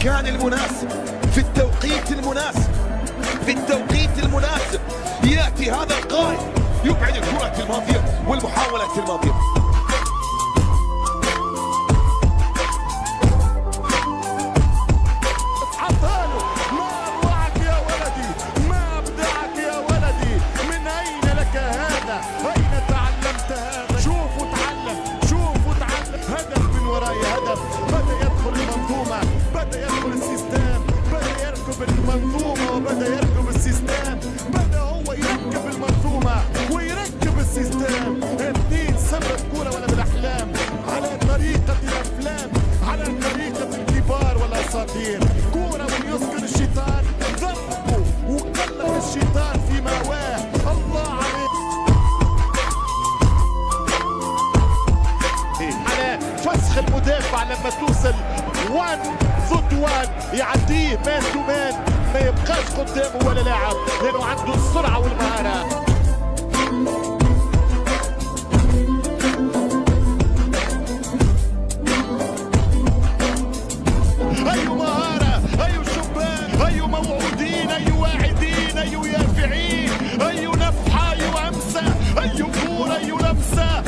المكان المناسب، في التوقيت المناسب، في التوقيت المناسب يأتي هذا القائد يبعد الكرة الماضية والمحاولات الماضية. المنظومة وبدأ يركب السيستم، بدأ هو يركب المنظومة ويركب السيستم. اثنين سبب كورة ولا بالأحلام، على طريقة الأفلام، على طريقة الكبار والأساطير. كورة ويسكن الشيطان، ضربه وقلب الشيطان في مأواه. الله عليك على فسخ المدافع لما توصل 1 ضد 1 يعديه مان تو مان، ما يبقاش قدامه ولا لاعب لانه عنده السرعه والمهاره. ايو مهاره، ايو شبان، ايو موعودين، ايو واعدين، ايو يافعين، ايو نفحه، ايو امسه، ايو كوره، ايو لمسه.